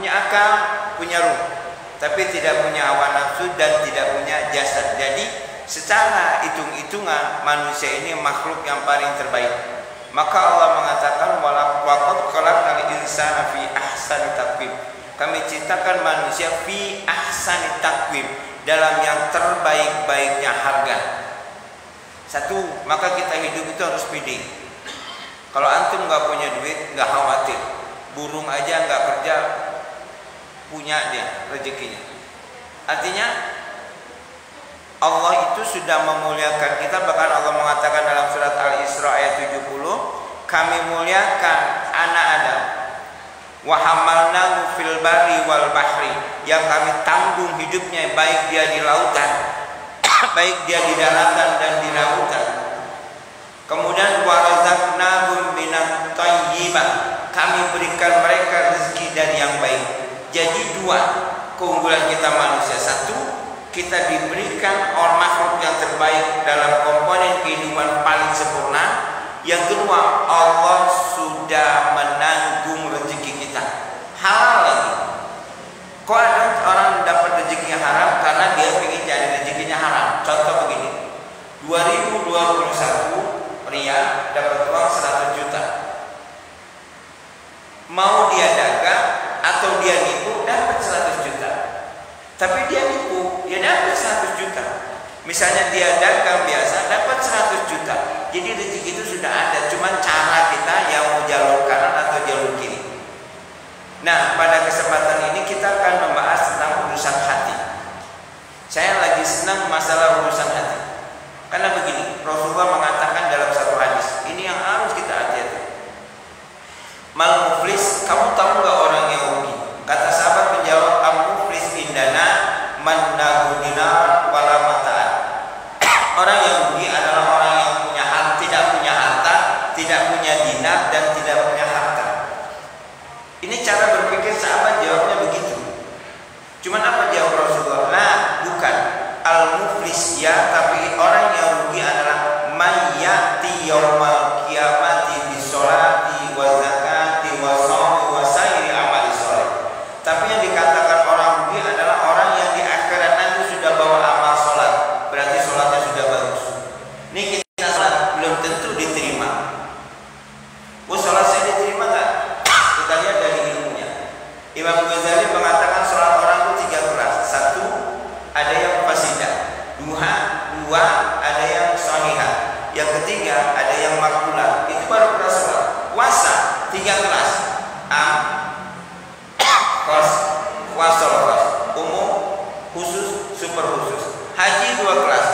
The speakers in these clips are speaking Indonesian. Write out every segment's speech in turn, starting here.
punya akal, punya ruh, tapi tidak punya hawa nafsu dan tidak punya jasad. Jadi secara hitung-hitungan manusia ini makhluk yang paling terbaik. Maka Allah mengatakan walaqad khalaqnal insana fi ahsani taqwim. Kami ciptakan manusia fi ahsani taqwim, dalam yang terbaik-baiknya harga. Satu, maka kita hidup itu harus pede. Kalau antum nggak punya duit, nggak khawatir. Burung aja nggak kerja, punya dia rezekinya. Artinya Allah itu sudah memuliakan kita. Bahkan Allah mengatakan dalam surat Al-Isra ayat 70, kami muliakan anak Adam, wa hamalnahu fil barri wal bahri, yang kami tanggung hidupnya, baik dia di lautan baik dia di daratan dan di lautan. Kemudian wa razaqnahum minat thayyibah, kami berikan mereka rezeki dari yang baik. Jadi dua keunggulan kita manusia. Satu, kita diberikan orang makhluk yang terbaik dalam komponen kehidupan paling sempurna. Yang kedua, Allah sudah menanggung rezeki kita. Halal lagi. Kok ada orang dapat rezeki yang haram karena dia ingin cari rezekinya haram? Contoh begini, 2021 pria dapat uang 100 juta. Mau dia dagang atau dia nipu, dapat 100 juta. Tapi dia nipu, dia dapat 100 juta. Misalnya dia dagang biasa, dapat 100 juta. Jadi rezeki itu sudah ada, cuman cara kita yang mau jalur kanan atau jalur kiri. Nah, pada kesempatan ini kita akan membahas tentang urusan hati. Saya lagi senang masalah urusan hati. Karena begini, Rasulullah mengatakan dalam satu hadis, ini yang harus kita hati-hati. Mal muflis, kamu tahu nggak orang yang rugi? Kata sahabat menjawab, al-muflis indana man lahu dinar wala mata'an. Orang yang rugi adalah orang yang punya harta, tidak punya dinar dan tidak punya harta. Ini cara berpikir sahabat jawabnya begitu. Cuman apa jawab Rasulullah? Nah, bukan al-muflis ya, tapi orang yang rugi adalah mayyati yaumal qiyamati bisolati wa zakati wa shaumi wa sairi amali sholih. Tapi yang dikatakan orang rugi adalah orang yang di akhirat nanti sudah bawa amal sholat, berarti sholatnya sudah bagus. Ini kita sholat belum tentu diterima. Sholat saya diterima nggak? Kita lihat dari ilmunya. Imam Ghazali mengatakan sholat orang itu 3 kelas. 1, ada yang fasidah. 2, ada yang sahihah. Yang ketiga, ada yang makbulah. Itu baru kelas sholat. Puasa 3 kelas. Khos, wasol khos, umum, khusus, super khusus. Haji 2 kelas.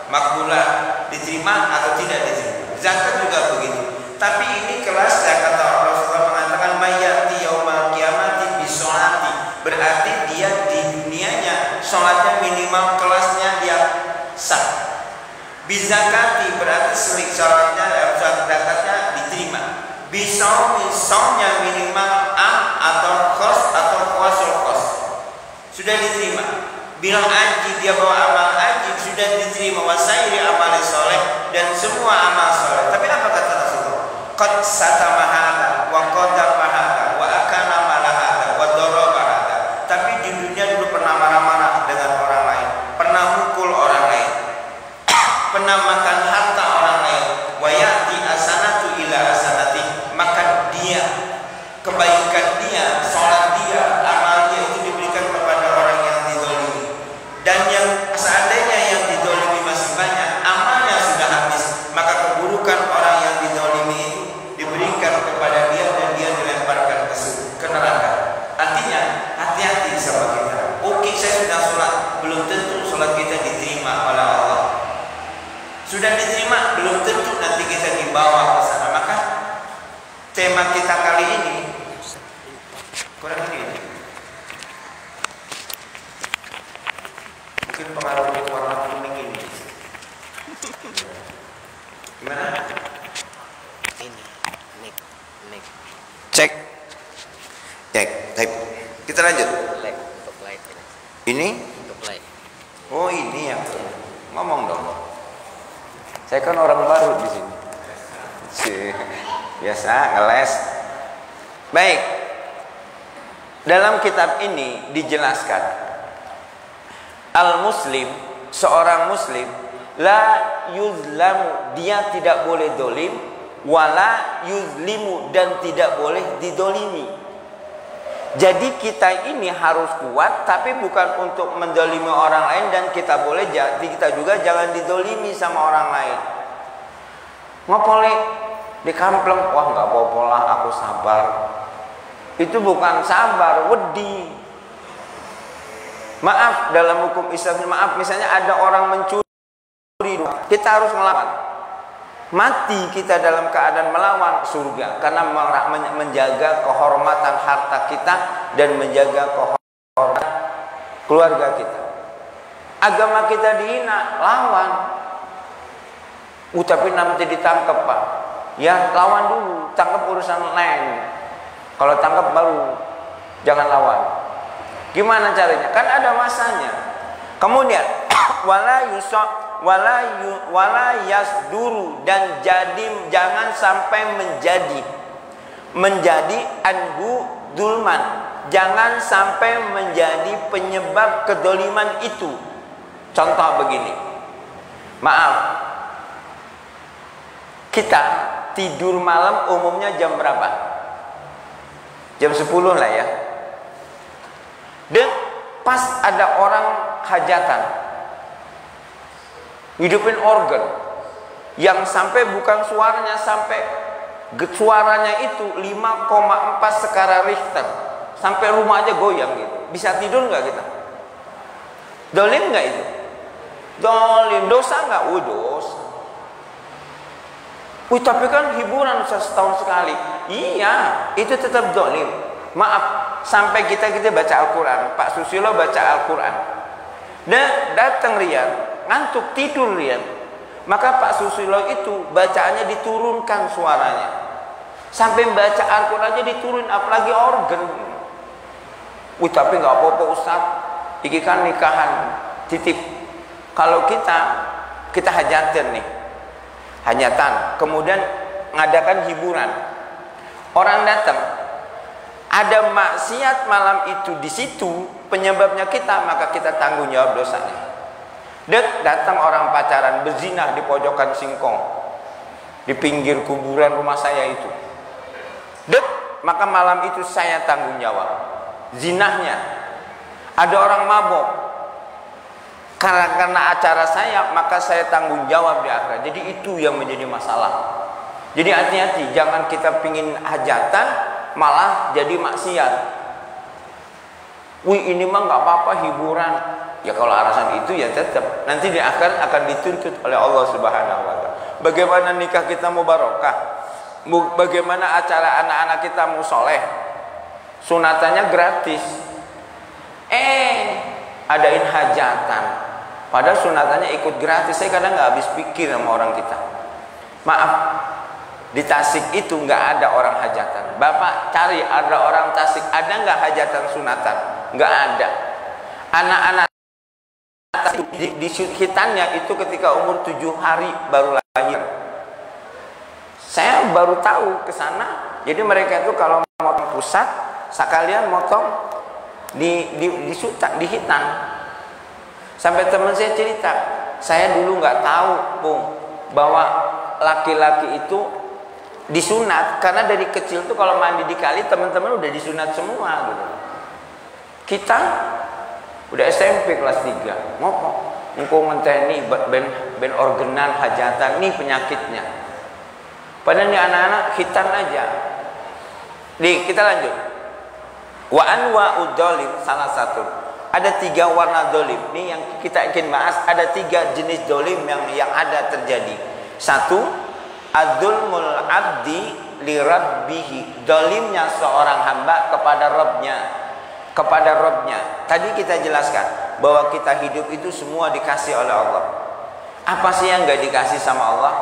Makbulah, diterima atau tidak diterima. Zakat juga begitu. Tapi ini kelas, kata Rasulullah mengatakan mayyati yaumal qiyamati bisolati, berarti dia di dunianya sholatnya minimal kelasnya dia sah. Bizakati berarti selik sholatnya, zakatnya diterima. Bisaumi, saumnya minimal atau khos atau kuasul khos, sudah diterima. Bilang haji, dia bawa amal haji, sudah diterima. Wasairi amal soleh, dan semua amal soleh. Tapi apa kata Rasulullah? Qad satamahada wa qadafahada wa akana malahada wa darabahada. Tapi di dunia dulu pernah marah-marah dengan orang lain, pernah mukul orang lain, pernah makan harta orang lain. Wa ya'ti asanatu ila asanati, maka dia, kebaikan dia, sholat dia, amal dia itu diberikan kepada orang yang dizalimi. Dan yang seandainya yang dizalimi masih banyak, amalnya sudah habis, maka keburukan orang yang dizalimi itu diberikan kepada dia dan dia dilemparkan ke neraka. Artinya hati-hati sama kita. Oke, saya sudah sholat, belum tentu sholat kita diterima oleh Allah. Sudah diterima, belum tentu nanti kita dibawa ke sana. Maka tema kita kali ini kurang ini. Mungkin pengaruh warna kuning ini. Gimana? Ini mic Cek. Kita lanjut. live untuk live Ini? untuk live. Oh, ini ya. Ngomong dong. Saya kan orang baru di sini. Biasa ngeles. Baik. dalam kitab ini dijelaskan, al-muslim, seorang muslim, la yuzlamu, dia tidak boleh dolim, wala yuzlimu, dan tidak boleh didolimi. Jadi kita ini harus kuat, tapi bukan untuk mendolimi orang lain, dan kita juga jangan didolimi sama orang lain. Ngopoli di kampleng, wah nggak apa-apa lah, aku sabar. Itu bukan sabar, wedi. Maaf, dalam hukum Islam, maaf, misalnya ada orang mencuri, kita harus melawan. Mati kita dalam keadaan melawan, surga, karena menjaga kehormatan harta kita dan menjaga kehormatan keluarga kita. Agama kita dihina, lawan. Tapi nanti ditangkap, Pak. Ya, lawan dulu, tangkap urusan lain. Kalau tangkap baru jangan lawan. Gimana caranya? Kan ada masanya. Kemudian wala yasduru, dan jangan sampai menjadi anhu dulman. Jangan sampai menjadi penyebab kedoliman itu. Contoh begini. Maaf. Kita tidur malam umumnya jam berapa? Jam 10 lah ya. Dan pas ada orang hajatan, hidupin organ yang sampai bukan suaranya, sampai suaranya itu 5,4 skala Richter, sampai rumah aja goyang gitu. Bisa tidur nggak kita? Dolim nggak itu? Dolim. Dosa nggak? Dosa. Tapi kan hiburan setahun sekali. Iya, itu tetap dolim. Maaf, sampai kita baca Al-Quran, Pak Susilo baca Al-Quran, dan datang Rian, ngantuk tidur Rian, maka Pak Susilo itu bacaannya diturunkan suaranya, sampai baca Al-Qurannya diturun, apalagi organ. Tapi nggak apa-apa Ustaz, iki kan nikahan titip. Kalau kita hajatan nih, hajatan, kemudian ngadakan hiburan, orang datang, ada maksiat malam itu di situ, penyebabnya kita, maka kita tanggung jawab dosanya. Datang orang pacaran berzina di pojokan singkong, di pinggir kuburan rumah saya itu. Maka malam itu saya tanggung jawab zinahnya. Ada orang mabok, karena acara saya, maka saya tanggung jawab di akhirat. Jadi itu yang menjadi masalah. Jadi hati-hati, jangan kita pingin hajatan malah jadi maksiat. Ini mah nggak apa-apa, hiburan. Ya kalau alasan itu ya tetap nanti di akhir akan dituntut oleh Allah Subhanahu wa taala. Bagaimana nikah kita mau barokah? Bagaimana acara anak-anak kita mau soleh? Sunatannya gratis. Adain hajatan. Padahal sunatannya ikut gratis. Saya kadang nggak habis pikir sama orang kita. Maaf, di Tasik itu nggak ada orang hajatan. Bapak cari ada orang Tasik, ada nggak hajatan sunatan? Nggak ada. Anak-anak di hitannya itu ketika umur 7 hari baru lahir. Saya baru tahu ke sana. Jadi mereka itu kalau motong pusat, sekalian motong di hitan. Sampai teman saya cerita, saya dulu nggak tahu, Pung, bahwa laki-laki itu disunat, karena dari kecil tuh kalau mandi di kali teman-teman udah disunat semua gitu. Kita udah SMP kelas 3, ngopok, engkau ngenteni ben organan hajatan, nih penyakitnya. Padahal ini anak-anak hitan aja. Kita lanjut. Wa anwa'ud dolim, salah satu. Ada 3 warna dolim. Ini yang kita ingin bahas. Ada 3 jenis dolim yang ada terjadi. 1, adzulmul abdi li rabbihi. Dolimnya seorang hamba kepada Rabbnya. Tadi kita jelaskan bahwa kita hidup itu semua dikasih oleh Allah. Apa sih yang gak dikasih sama Allah?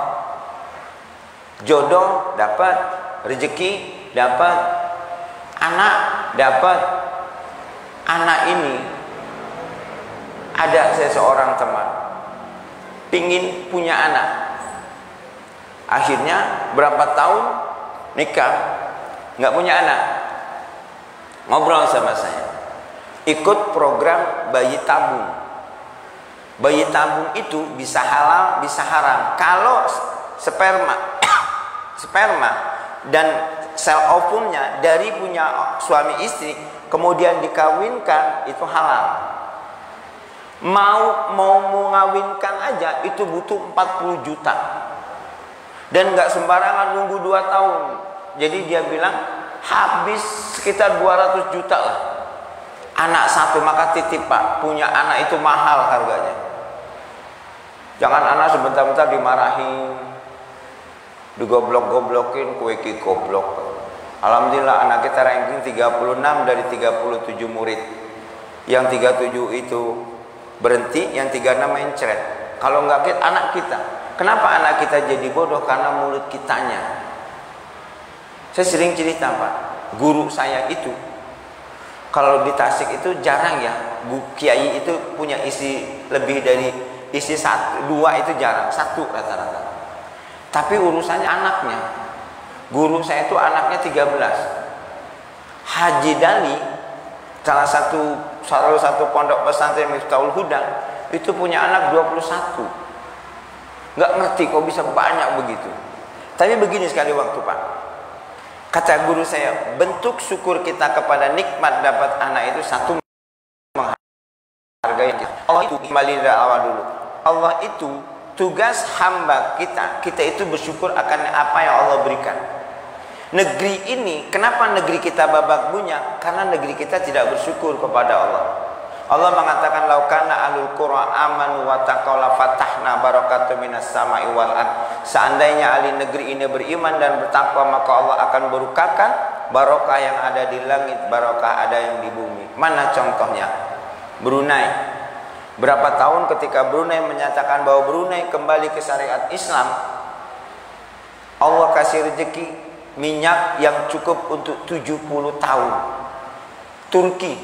Jodoh dapat, rezeki dapat, anak dapat. Anak ini ada seseorang teman pingin punya anak, akhirnya berapa tahun nikah nggak punya anak. ngobrol sama saya, ikut program bayi tabung. Bayi tabung itu bisa halal, bisa haram. Kalau sperma dan sel ovumnya dari punya suami istri kemudian dikawinkan, itu halal. Mau mengawinkan aja itu butuh 40 juta. Dan nggak sembarangan nunggu 2 tahun. Jadi dia bilang habis sekitar 200 juta lah. Anak satu, maka titip Pak, punya anak itu mahal harganya. Jangan anak sebentar-bentar dimarahin, digoblok-goblokin, kueki goblok. Alhamdulillah anak kita ranking 36 dari 37 murid. Yang 37 itu berhenti, yang 36 main ceret. Kalau enggak kita, anak kita. Kenapa anak kita jadi bodoh? Karena mulut kitanya. Saya sering cerita Pak, guru saya itu kalau di Tasik itu jarang ya, kiai itu punya isi lebih dari isi 1, 2 itu jarang, 1 rata-rata. Tapi urusannya anaknya. Guru saya itu anaknya 13. Haji Dali, salah satu pondok pesantren Miftahul Huda, itu punya anak 21. Nggak ngerti kok bisa banyak begitu. Tapi begini sekali waktu Pak. Kata guru saya, bentuk syukur kita kepada nikmat dapat anak itu satu, menghargai kita. Allah itu kembali dari awal dulu. Allah itu tugas hamba kita itu bersyukur akan apa yang Allah berikan. Negeri ini, kenapa negeri kita babak bunya? Karena negeri kita tidak bersyukur kepada Allah. Allah mengatakan laukana ahlul qura amanu wa taqaw la fatahna barakatun minas sama'i wal ard. Seandainya ahli negeri ini beriman dan bertakwa, maka Allah akan bukakan barokah yang ada di langit, barokah ada yang di bumi. Mana contohnya? Brunei. Berapa tahun ketika Brunei menyatakan bahwa Brunei kembali ke syariat Islam, Allah kasih rezeki minyak yang cukup untuk 70 tahun. Turki,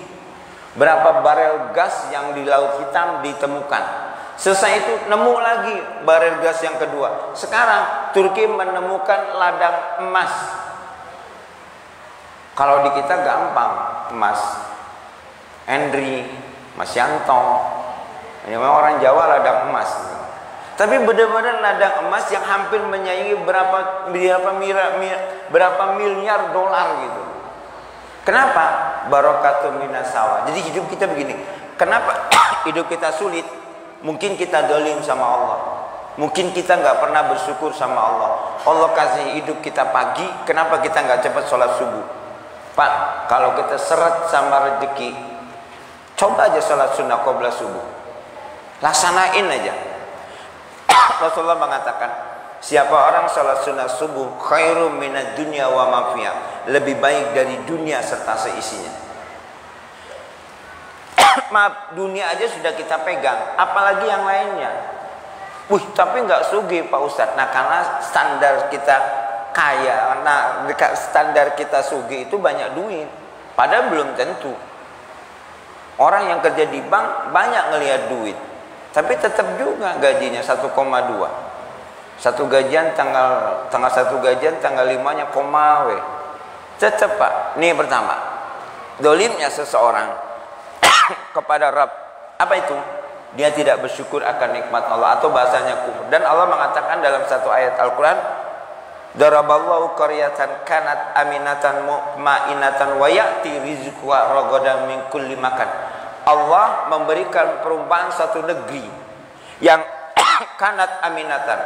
berapa barel gas yang di Laut Hitam ditemukan. Selesai itu nemu lagi barel gas yang kedua. Sekarang Turki menemukan ladang emas. Kalau di kita gampang, emas Henry, Mas Yanto, ini memang orang Jawa ladang emas. Tapi benar-benar ladang emas yang hampir menyaingi berapa miliar dolar gitu. Kenapa? Barakatun minas sawa. Jadi hidup kita begini. Kenapa hidup kita sulit? Mungkin kita dolim sama Allah. Mungkin kita nggak pernah bersyukur sama Allah. Allah kasih hidup kita pagi, kenapa kita nggak cepat sholat subuh? Pak, kalau kita seret sama rezeki, coba aja sholat sunnah qabla subuh. Laksanain aja. Rasulullah mengatakan, siapa orang sholat sunnah subuh khairum minad dunya wa ma fiha, lebih baik dari dunia serta seisinya. Maaf, dunia aja sudah kita pegang, apalagi yang lainnya. Wih, tapi nggak sugih Pak Ustadz. Nah, karena standar kita kaya, nah standar kita sugih itu banyak duit. Padahal belum tentu. Orang yang kerja di bank banyak ngelihat duit, tapi tetap juga gajinya 1,2. Satu gajian tanggal 1 gajian tanggal 5-nya koma we. Tetap Pak. Ini pertama, dolimnya seseorang kepada Rabb. Apa itu? Dia tidak bersyukur akan nikmat Allah, atau bahasanya kufur. Dan Allah mengatakan dalam satu ayat Al-Quran, daraballahu qaryatan kanat aminatan mutmainatan wa ya'ti rizquha ragadan min kulli makan. Allah memberikan perumpamaan satu negeri yang kanat aminatan,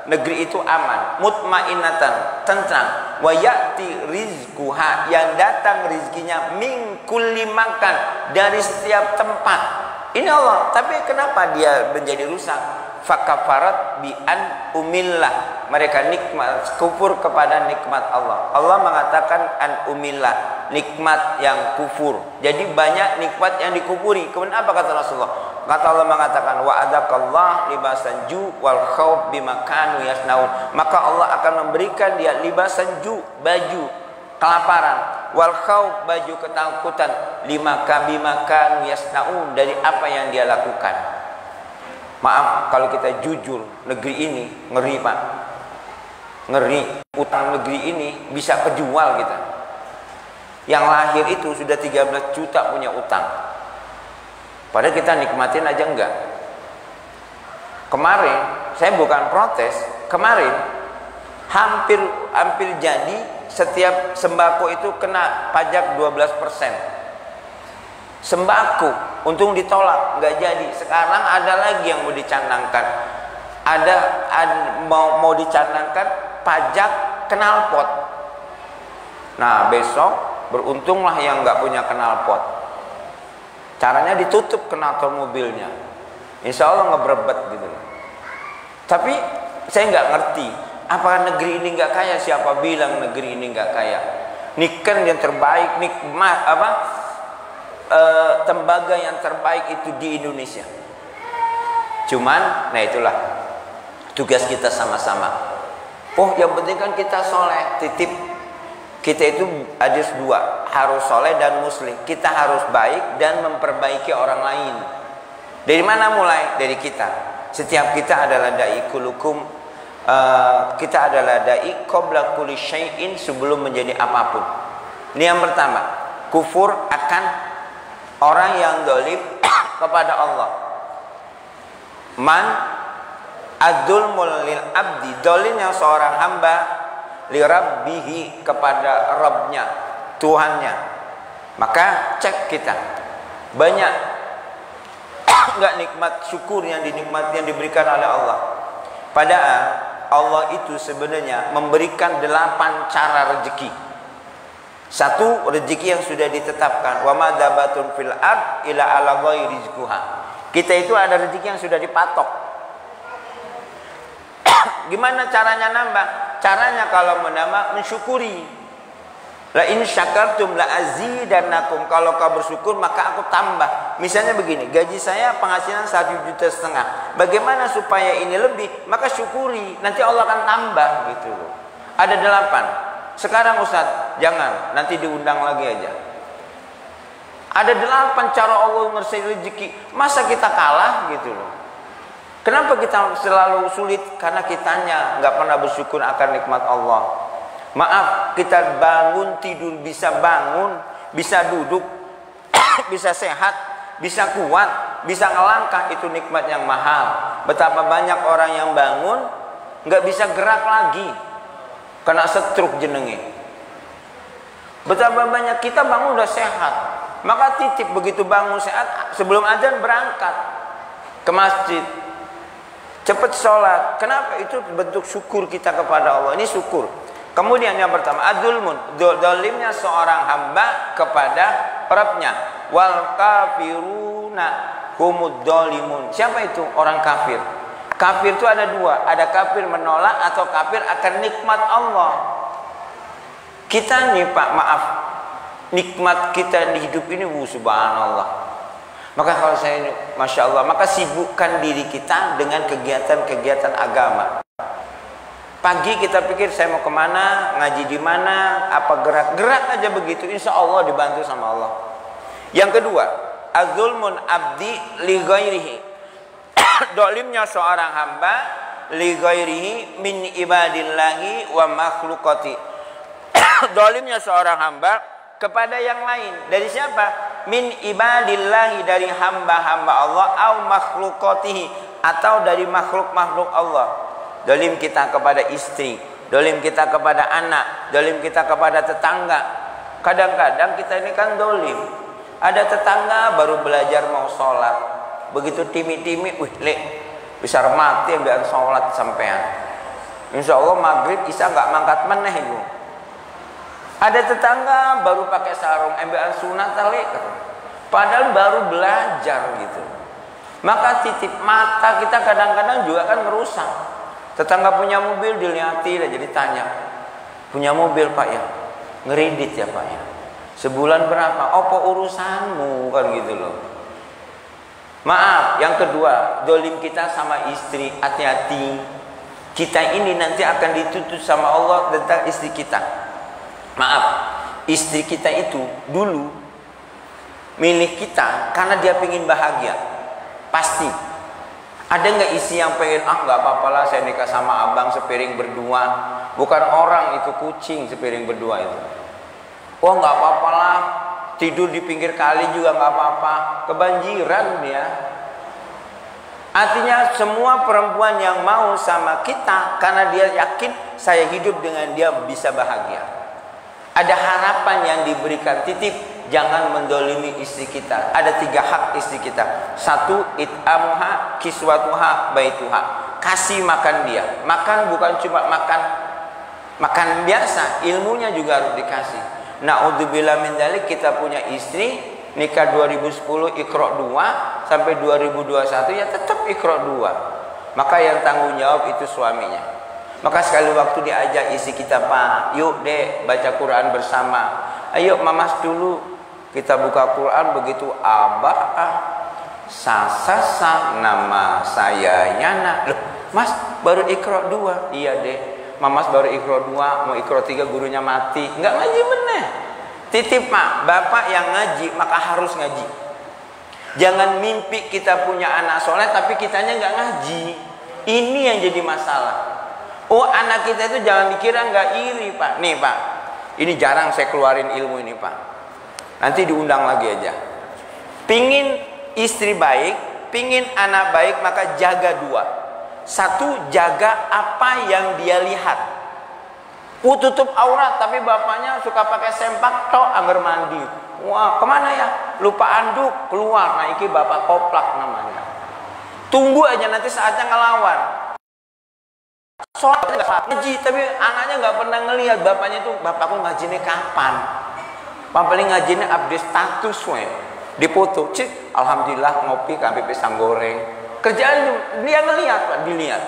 negeri itu aman, mutmainatan, tentram, wa ya'ti rizquha, yang datang rizkinya min kulli makan, dari setiap tempat. Ini Allah, tapi kenapa dia menjadi rusak? Fakafarat bi an umillah, mereka nikmat, kufur kepada nikmat Allah. Allah mengatakan an umillah, nikmat yang kufur. Jadi banyak nikmat yang dikufuri. Kemudian apa kata Rasulullah? Kata Allah mengatakan wa adakallah libasan ju wal khauf bima kanu yasnaun. Maka Allah akan memberikan dia libasan ju, baju kelaparan, wal khauf, baju ketakutan, bima kanu yasnaun, dari apa yang dia lakukan. Maaf kalau kita jujur, negeri ini ngeri Pak, ngeri. Utang negeri ini bisa kejual kita. Yang lahir itu sudah 13 juta punya utang. Padahal kita nikmatin aja enggak. Kemarin, saya bukan protes, kemarin hampir jadi setiap sembako itu kena pajak 12%. Sembako, untung ditolak, nggak jadi. Sekarang ada lagi yang mau dicanangkan. Ada mau dicanangkan pajak knalpot. Nah, besok beruntunglah yang nggak punya knalpot. Caranya ditutup knalpot mobilnya. Insya Allah ngebrebet gitu. Tapi saya nggak ngerti, apakah negeri ini nggak kaya? Siapa bilang negeri ini nggak kaya? Niken yang terbaik, nikmat tembaga yang terbaik itu di Indonesia. Cuman, nah itulah tugas kita sama-sama. Oh, yang penting kan kita soleh, titip. Kita itu ada dua, harus soleh dan muslim. Kita harus baik dan memperbaiki orang lain. Dari mana mulai? Dari kita. Setiap kita adalah da'i kulukum. Kita adalah da'i qabla kulli syai'in, sebelum menjadi apapun. Ini yang pertama, kufur akan orang yang dolim kepada Allah. Man adzulmul lil abdi, dolimnya seorang hamba li rabbihi, kepada Rabbnya, Tuhannya. Maka cek kita banyak enggak nikmat syukur yang dinikmati, yang diberikan oleh Allah. Padahal Allah itu sebenarnya memberikan 8 cara rezeki. Satu, rezeki yang sudah ditetapkan. Wa ma dabatun fil ard ila ala ghairi rizquha. Kita itu ada rezeki yang sudah dipatok. Gimana caranya nambah? Caranya kalau menambah, mensyukuri. La in syakartum la azidannakum. Kalau kau bersyukur maka aku tambah. Misalnya begini, gaji saya penghasilan 1,5 juta. Bagaimana supaya ini lebih? Maka syukuri, nanti Allah akan tambah gitu. Ada 8. Sekarang Ustaz, jangan, nanti diundang lagi aja. Ada 8 cara Allah ngasih rezeki. Masa kita kalah gitu loh. Kenapa kita selalu sulit? Karena kitanya nggak pernah bersyukur akan nikmat Allah. Maaf, kita bangun tidur, bisa bangun, bisa duduk, bisa sehat, bisa kuat, bisa ngelangkah, itu nikmat yang mahal. Betapa banyak orang yang bangun nggak bisa gerak lagi, kena stroke jenenge. Betapa banyak kita bangun udah sehat, maka titip begitu bangun sehat, sebelum azan berangkat ke masjid. Cepat sholat. Kenapa? Itu bentuk syukur kita kepada Allah. Ini syukur. Kemudian yang pertama, adzulmun, dolimnya seorang hamba kepada Rabbnya. Wal kafiruna humud dolimun. Siapa itu? Orang kafir. Kafir itu ada 2. Ada kafir menolak atau kafir akan nikmat Allah. Kita nih Pak, maaf, nikmat kita di hidup ini, subhanallah. Maka kalau saya, Masya Allah, maka sibukkan diri kita dengan kegiatan-kegiatan agama. Pagi kita pikir saya mau kemana, ngaji di mana, apa gerak aja begitu, insya Allah dibantu sama Allah. Yang kedua, adzulmun abdi li ghairihi. Dolimnya seorang hamba li ghairihi min ibadillahi wa makhlukati. Dolimnya seorang hamba kepada yang lain. Dari siapa? Min ibadillahi, dari hamba-hamba Allah, au makhlukatihi, atau dari makhluk-makhluk Allah. Dolim kita kepada istri, dolim kita kepada anak, dolim kita kepada tetangga. Kadang-kadang kita ini kan dolim. Ada tetangga baru belajar mau sholat, begitu timi-timi, lek bisa mati ambil sholat sampean. Insya Allah maghrib isya nggak mangkat meneh ibu. Ada tetangga baru pakai sarung, ambil sunat talik, padahal baru belajar gitu. Maka titip mata kita kadang-kadang juga kan merusak. Tetangga punya mobil dilihatin aja, ditanya, punya mobil Pak ya, ngeridit ya Pak ya, sebulan berapa? Apa urusanmu, kan gitu loh. Maaf, yang kedua, dolim kita sama istri, hati-hati. Kita ini nanti akan dituntut sama Allah tentang istri kita. Maaf, istri kita itu dulu milih kita karena dia pengen bahagia. Pasti. Ada nggak istri yang pengen, nggak apa-apa lah saya nikah sama abang sepiring berdua. Bukan orang, itu kucing sepiring berdua itu. Oh nggak apa-apa lah, tidur di pinggir kali juga nggak apa-apa, kebanjiran dia. Artinya semua perempuan yang mau sama kita karena dia yakin saya hidup dengan dia bisa bahagia. Ada harapan yang diberikan, titip, jangan mendolimi istri kita. Ada 3 hak istri kita. 1, it'amuha, kiswatuha, baituha. Kasih makan dia. Makan bukan cuma makan biasa, ilmunya juga harus dikasih. Na'udzubillah min dzalik, kita punya istri nikah 2010 Iqra 2 sampai 2021 ya tetap Iqra 2. Maka yang tanggung jawab itu suaminya. Maka sekali waktu diajak istri kita, Pak, yuk dek baca Quran bersama. Ayo mamas dulu kita buka Quran. Begitu abah sasasa nama saya Yana. Loh, mas baru Iqra 2. Iya dek, mamas baru Iqra 2, mau Iqra 3 gurunya mati. Enggak ngaji bener. Titip Pak, bapak yang ngaji maka harus ngaji. Jangan mimpi kita punya anak soleh tapi kitanya nggak ngaji. Ini yang jadi masalah. Oh anak kita itu jangan dikira nggak iri Pak. Nih Pak, ini jarang saya keluarin ilmu ini Pak. Nanti diundang lagi aja. Pingin istri baik, pingin anak baik, maka jaga 2. 1, jaga apa yang dia lihat. Tutup aurat tapi bapaknya suka pakai sempak tok anggar mandi. Wah kemana ya? Lupa anduk, keluar. Nah iki bapak koplak namanya. Tunggu aja nanti saatnya ngelawan. Sholat nggak ngaji tapi anaknya nggak pernah ngelihat bapaknya itu, bapakku ngajinya kapan? Paling ngajinya update status we. Dipoto, cik, alhamdulillah ngopi kampi pisang goreng. Kerjaan dia ngelihat Pak, dilihat.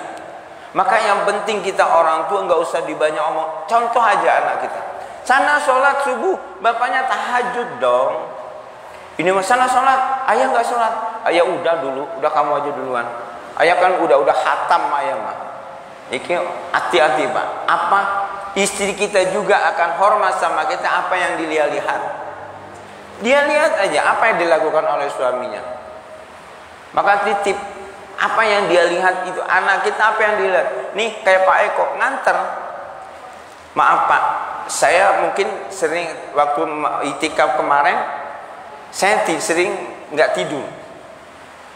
Maka yang penting kita orang tua nggak usah dibanyak omong. Contoh aja anak kita. Sana sholat subuh, bapaknya tahajud dong. Ini mas sana sholat, ayah nggak sholat. Ayah udah dulu, udah kamu aja duluan. Ayah kan udah khatam ayah mah. Iki hati-hati Pak. Apa istri kita juga akan hormat sama kita apa yang dia lihat. Dia lihat aja apa yang dilakukan oleh suaminya. Maka titip. Apa yang dia lihat itu anak kita apa yang dilihat. Nih kayak Pak Eko nganter. Maaf Pak, saya mungkin sering waktu itikaf kemarin saya sering nggak tidur.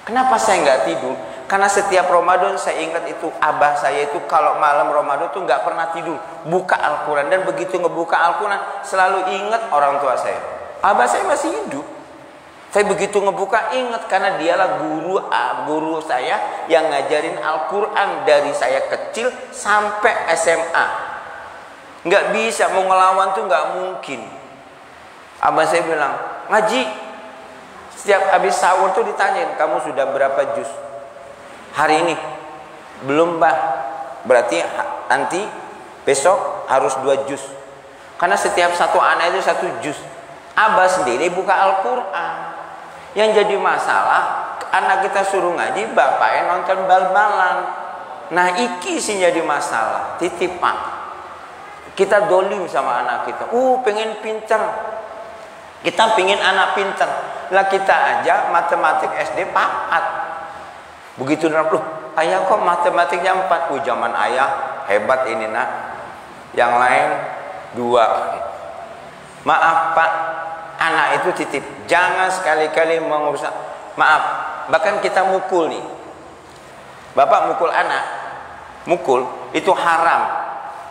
Kenapa saya nggak tidur? Karena setiap Ramadan saya ingat itu abah saya itu kalau malam Ramadan tuh nggak pernah tidur, buka Al-Quran, dan begitu ngebuka Al-Quran selalu ingat orang tua saya. Abah saya masih hidup. Saya begitu ngebuka ingat karena dialah guru saya yang ngajarin Al-Quran dari saya kecil sampai SMA. Nggak bisa, mau ngelawan tuh nggak mungkin. Abah saya bilang, ngaji. Setiap habis sahur tuh ditanyain, kamu sudah berapa juz? Hari ini? Belum Bah. Berarti nanti besok harus 2 juz. Karena setiap satu anak itu 1 juz. Abah sendiri buka Al-Quran. Yang jadi masalah anak kita suruh ngaji, bapaknya nonton bal-balan. Nah iki sih jadi masalah. Titip Pak, kita dolim sama anak kita. Pengen pinter, kita pengen anak pinter. Lah kita aja matematik SD 4. Begitu loh, ayah kok matematiknya 4? Zaman ayah hebat ini nak. Yang lain 2. Maaf Pak, anak itu titip, jangan sekali-kali mengurusak. Maaf, bahkan kita mukul nih. Bapak mukul anak, mukul itu haram.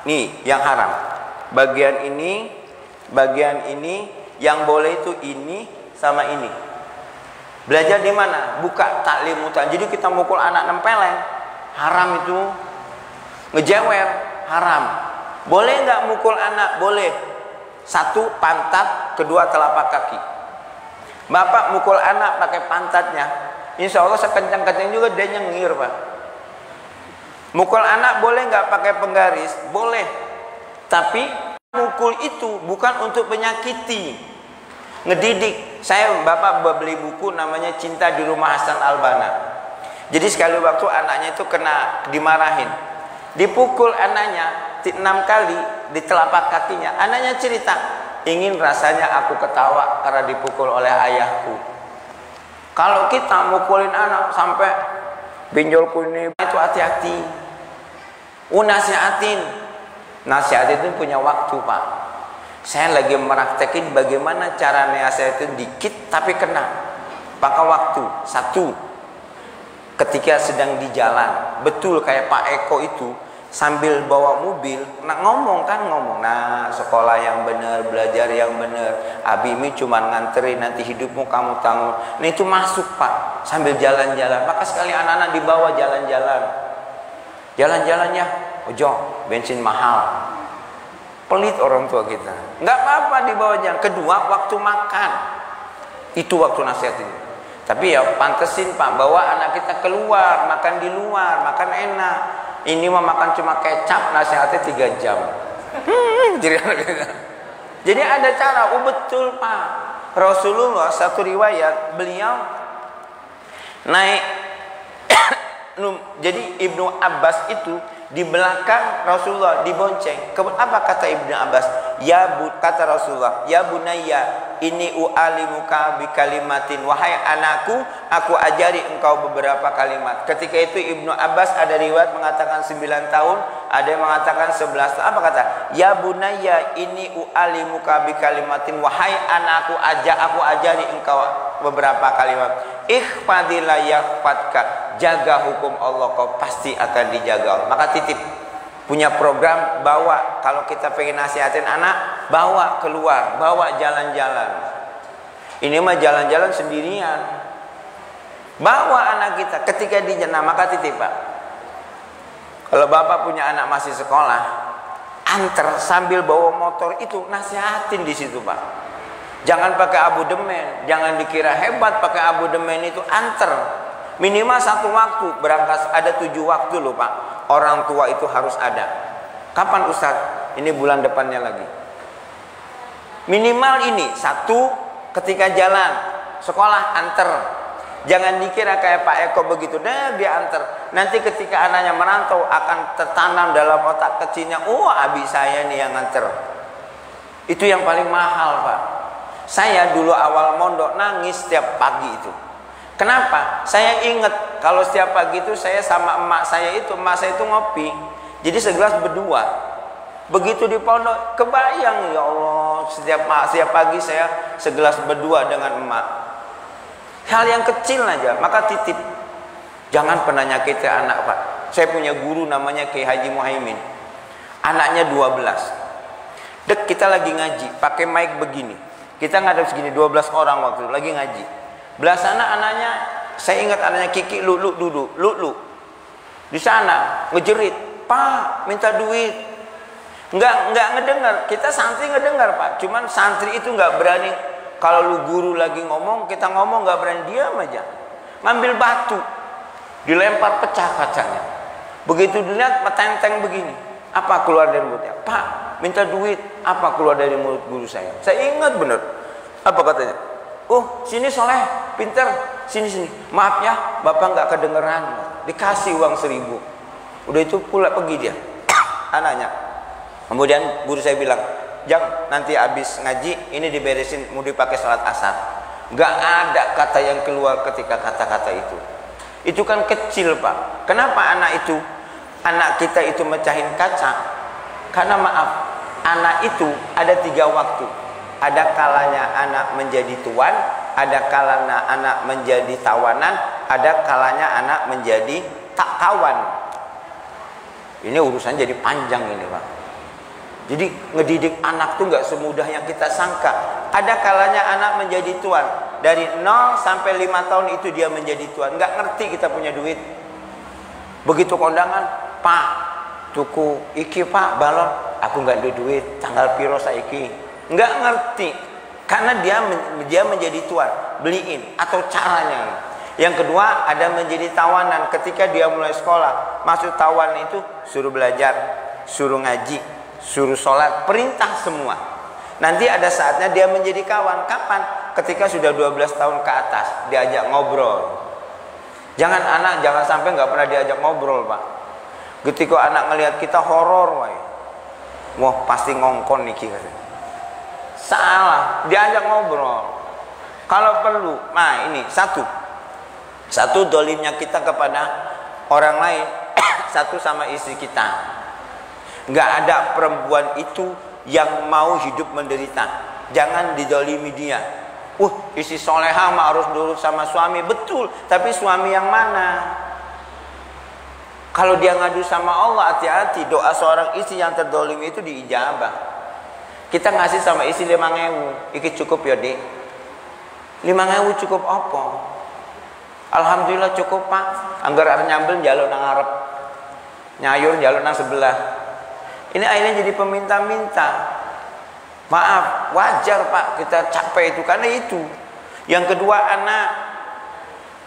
Nih yang haram. Bagian ini, yang boleh itu ini sama ini. Belajar di mana? Buka taklim mutan. Jadi kita mukul anak nempeleng, haram itu. Ngejewer, haram. Boleh nggak mukul anak? Boleh. 1 pantat, 2 telapak kaki. Bapak mukul anak pakai pantatnya, insya Allah sekencang-kencang juga dia nyengir Pak. Mukul anak boleh nggak pakai penggaris? Boleh. Tapi mukul itu bukan untuk menyakiti, ngedidik. Bapak beli buku namanya Cinta di Rumah Hasan Albana. Jadi sekali waktu anaknya itu kena dimarahin, dipukul anaknya 6 kali di telapak kakinya. Anaknya cerita, ingin rasanya aku ketawa karena dipukul oleh ayahku. Kalau kita mukulin anak sampai benjolku ini, itu hati-hati. Nasihatin. Nasihat itu punya waktu Pak. Saya lagi meraktekin bagaimana cara nasihatin dikit tapi kena. Pakai waktu. Satu, ketika sedang di jalan, betul kayak Pak Eko itu, sambil bawa mobil, ngomong. Nah, sekolah yang benar, belajar yang benar. Abi ini cuma nganterin, nanti hidupmu kamu tanggung. Nah itu masuk Pak, sambil jalan-jalan. Maka sekali anak-anak dibawa jalan-jalan. Jalan-jalan ya, ojo, bensin mahal. Pelit orang tua kita. Nggak apa-apa dibawa jalan. Kedua, waktu makan. Itu waktu nasihat ini. Tapi ya pantesin Pak, bawa anak kita keluar, makan di luar, makan enak. Ini mah makan cuma kecap, nasihatnya 3 jam. Jadi ada cara. Oh betul Pak. Rasulullah satu riwayat beliau naik. Jadi Ibnu Abbas itu di belakang Rasulullah dibonceng. Apa kata Ibnu Abbas? Kata Rasulullah, ya bunayya, ini u'alimuka bi kalimatin. Wahai anakku, aku ajari engkau beberapa kalimat. Ketika itu Ibnu Abbas ada riwayat mengatakan 9 tahun, ada yang mengatakan 11 tahun. Apa kata? Ya bunayya, ini u'alimuka bi kalimatin. Wahai anakku, aku ajari engkau beberapa kalimat. Ikhfadillah yakhfadka. Jaga hukum Allah, kau pasti akan dijaga. Maka titip. Punya program, bawa. Kalau kita pengen nasihatin anak, bawa keluar, bawa jalan-jalan. Ini mah jalan-jalan sendirian. Bawa anak kita ketika di jalan, maka titip Pak. Kalau Bapak punya anak masih sekolah, antar sambil bawa motor itu, nasihatin di situ Pak. Jangan pakai abu demen, jangan dikira hebat pakai abu demen itu, antar. Minimal 1 waktu, berangkat ada 7 waktu loh Pak. Orang tua itu harus ada. Kapan Ustaz? Ini bulan depannya lagi. Minimal ini 1, ketika jalan sekolah antar. Jangan dikira kayak Pak Eko begitu, dia antar. Nanti ketika anaknya merantau akan tertanam dalam otak kecilnya, oh abi saya nih yang antar. Itu yang paling mahal Pak. Saya dulu awal mondok nangis setiap pagi itu. Kenapa? Saya ingat kalau setiap pagi itu saya sama emak saya itu ngopi. Jadi segelas berdua. Begitu di pondok, kebayang ya Allah, setiap pagi saya segelas berdua dengan emak. Hal yang kecil aja, maka titip. Jangan pernah nyakiti anak Pak. Saya punya guru namanya Kiai Haji Muhaimin. Anaknya 12. Kita lagi ngaji, pakai mic begini. Kita ngadep segini, 12 orang waktu itu, lagi ngaji. Belah sana anaknya, saya ingat anaknya Kiki Lulu duduk, Lulu di sana ngejerit, Pak minta duit. Nggak ngedengar, kita santri ngedengar Pak. Cuman santri itu nggak berani. Kalau lu guru lagi ngomong, kita ngomong nggak berani, diam aja. Ngambil batu, dilempar pecah kacanya. Begitu dilihat metenteng begini, apa keluar dari mulutnya? Pak minta duit, apa keluar dari mulut guru saya? Saya ingat bener. Apa katanya? Oh sini soleh, pinter, sini. Maaf ya, bapak nggak kedengeran. Dikasih uang 1000. Udah itu pula pergi dia, anaknya. Kemudian guru saya bilang, Jang, nanti habis ngaji ini diberesin, mau dipakai sholat asar. Nggak ada kata yang keluar ketika kata-kata itu. Itu kan kecil Pak. Kenapa anak kita itu mecahin kaca? Karena maaf, anak itu ada 3 waktu. Ada kalanya anak menjadi tuan, ada kalanya anak menjadi tawanan, ada kalanya anak menjadi kawan. Ini urusan jadi panjang ini Pak. Jadi ngedidik anak tuh nggak semudah yang kita sangka. Ada kalanya anak menjadi tuan. Dari 0 sampai 5 tahun itu dia menjadi tuan. Nggak ngerti kita punya duit. Begitu kondangan, Pak, tuku iki Pak balon. Aku nggak ada duit. Tanggal piro saiki. Nggak ngerti. Karena dia menjadi tuan. Beliin atau caranya. Yang kedua ada menjadi tawanan. Ketika dia mulai sekolah, masuk tawan itu suruh belajar, suruh ngaji, suruh sholat, perintah semua. Nanti ada saatnya dia menjadi kawan. Kapan? Ketika sudah 12 tahun ke atas, diajak ngobrol. Jangan sampai nggak pernah diajak ngobrol Pak. Ketika anak ngelihat kita horor, wah pasti ngongkon nih kita. Salah, diajak ngobrol. Kalau perlu, nah ini satu dolimnya kita kepada orang lain, satu sama istri kita. Nggak ada perempuan itu yang mau hidup menderita. Jangan didolimi dia. Istri solehah mah harus nurut sama suami. Betul, tapi suami yang mana? Kalau dia ngadu sama Allah, hati-hati. Doa seorang istri yang terdolimi itu diijabah. Kita ngasih sama istri 5.000. Iki cukup ya dek. 5.000 cukup apa? Alhamdulillah cukup pak. Anggar arep nyambel njaluk nang ngarep, nyayur njaluk nang sebelah. Ini akhirnya jadi peminta-minta. Maaf, wajar pak kita capek itu karena itu. Yang kedua,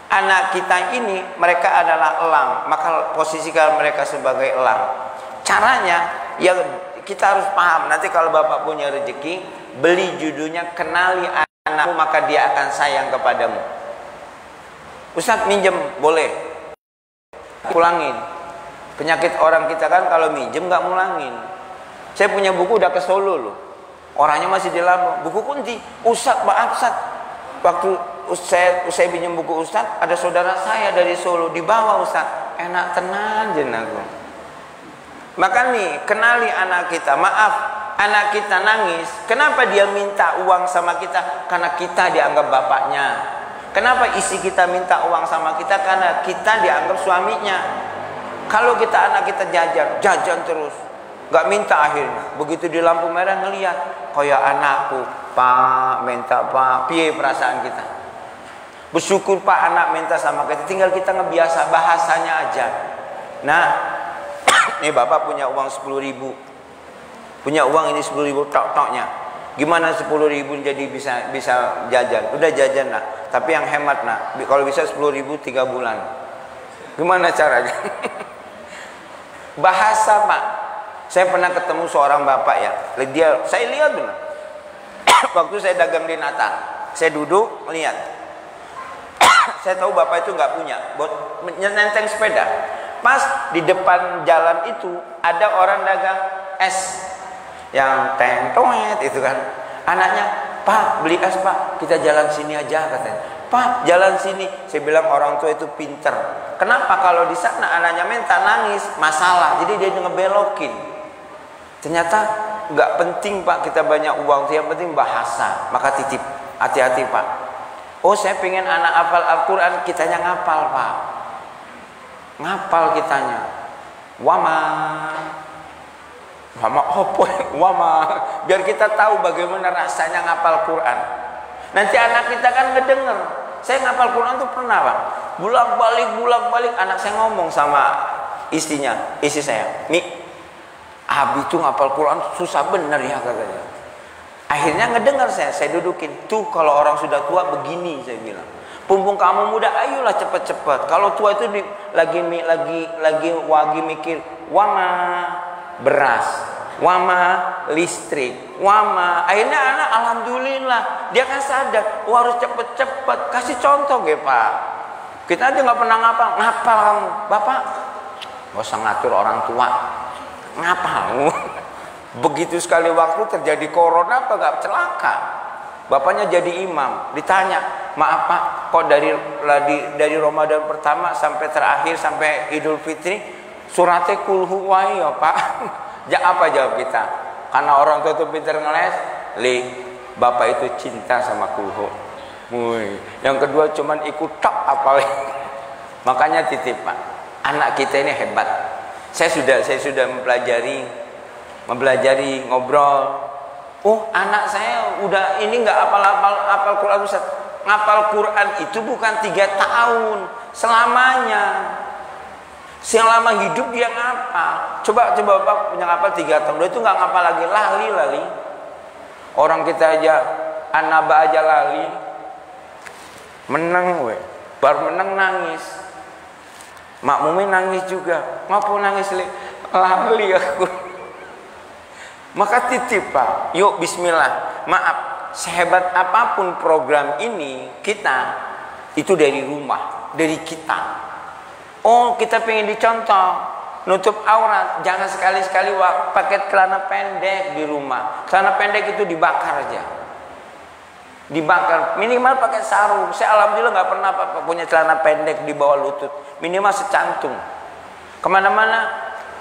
anak kita ini mereka adalah elang, maka posisikan mereka sebagai elang. Caranya ya kita harus paham. Nanti kalau bapak punya rezeki, beli judulnya Kenali Anakmu Maka Dia Akan Sayang Kepadamu. Ustadz minjem boleh, pulangin. Penyakit orang kita kan kalau minjem nggak mulangin. Saya punya buku udah ke Solo loh, orangnya masih di Lampung. Buku kunci Ustadz maaf Ustadz, waktu saya pinjam buku Ustadz, ada saudara saya dari Solo dibawa Ustadz, enak tenan jenaku. Maka nih kenali anak kita. Maaf, anak kita nangis, kenapa dia minta uang sama kita? Karena kita dianggap bapaknya. Kenapa istri kita minta uang sama kita? Karena kita dianggap suaminya. Kalau kita anak kita jajan terus, nggak minta akhirnya. Begitu di lampu merah ngelihat, kayak anakku, pak minta pak, piye perasaan kita? Bersyukur pak anak minta sama kita, tinggal kita ngebiasa bahasanya aja. Nah, nih bapak punya uang 10.000, punya uang ini 10.000 tok-toknya. Gimana 10.000 jadi bisa jajan? Udah jajan lah, tapi yang hemat nak. Kalau bisa 10.000 3 bulan. Gimana caranya? Bahasa pak. Saya pernah ketemu seorang bapak ya. Saya lihat benar. Waktu saya dagang di Natal, saya duduk melihat. Saya tahu bapak itu nggak punya buat nenteng sepeda. Pas di depan jalan itu ada orang dagang es yang tentoet itu kan. Anaknya, pak beli es pak, kita jalan sini aja katanya. Pak jalan sini. Saya bilang orang tua itu pinter. Kenapa? Kalau di sana anaknya minta nangis masalah, jadi dia ngebelokin. Ternyata nggak penting pak kita banyak uang, yang penting bahasa. Maka titip, hati-hati pak. Oh saya pengen anak hafal Al-Quran, kitanya ngapal pak. Ngapal kitanya. Wama wama, biar kita tahu bagaimana rasanya ngapal Quran. Nanti anak kita kan ngedenger. Saya ngapal Quran tuh pernah pak, bulak balik anak saya ngomong sama istri saya, Mi, Abi tuh ngapal Quran susah bener ya katanya. Akhirnya ngedengar saya dudukin. Tuh kalau orang sudah tua begini, saya bilang. Pumpung kamu muda, ayolah cepet-cepet. Kalau tua itu lagi mikir, wama beras, wama listrik, wama. Akhirnya anak alhamdulillah dia kan sadar, harus cepet-cepet. Kasih contoh ya pak. Kita aja nggak pernah ngapal kamu, bapak. Gak usah ngatur orang tua, ngapal. Begitu sekali waktu terjadi corona apa gak celaka. Bapaknya jadi imam, ditanya, maaf pak, kok dari Ramadan pertama sampai terakhir sampai Idul Fitri suratnya kul huwa ya pak. Apa jawab kita? Karena orang tua itu pintar ngeles, bapak itu cinta sama kul hu. Yang kedua cuman ikut tok apalagi. Makanya titip pak, anak kita ini hebat. Saya sudah mempelajari ngobrol. Oh anak saya udah ini nggak apal Quran Ustaz. Ngapal Quran itu bukan 3 tahun selamanya. Selama hidup dia ngapal. Coba Bapak punya ngapal 3 tahun, dia itu nggak ngapal lagi, lali. Orang kita aja anaba aja lali. Menang we, baru menang nangis. Makmumnya nangis juga. Ngapa nangis lali aku. Maka titip pak, yuk bismillah. Maaf, sehebat apapun program ini kita itu dari rumah, dari kita. Oh kita pengen dicontoh, nutup aurat, jangan sekali-sekali pakai celana pendek di rumah. Celana pendek itu dibakar aja, dibakar. Minimal pakai sarung. Saya alhamdulillah nggak pernah punya celana pendek di bawah lutut. Minimal secantung. Kemana-mana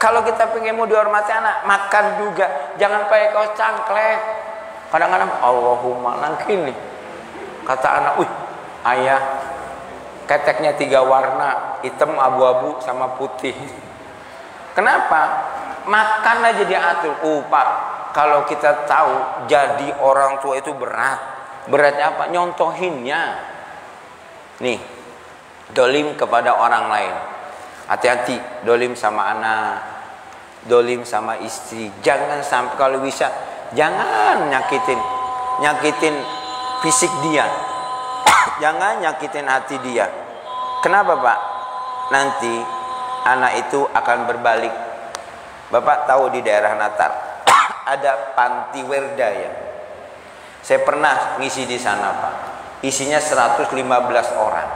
Kalau kita pengen mau dihormati anak, makan juga. Jangan pakai kaos cangklek. Kadang-kadang Allahumma nangkini. Kata anak, wih ayah keteknya 3 warna, hitam, abu-abu, sama putih. Kenapa? Makan aja diatur. Pak, kalau kita tahu jadi orang tua itu berat. Beratnya apa? Nyontohinnya. Nih, dolim kepada orang lain. Hati-hati, dolim sama anak, dolim sama istri. Jangan sampai, kalau bisa jangan nyakitin fisik dia. Jangan nyakitin hati dia. Kenapa Pak? Nanti anak itu akan berbalik. Bapak tahu di daerah Natar ada panti werda ya. Saya pernah ngisi di sana Pak. Isinya 115 orang.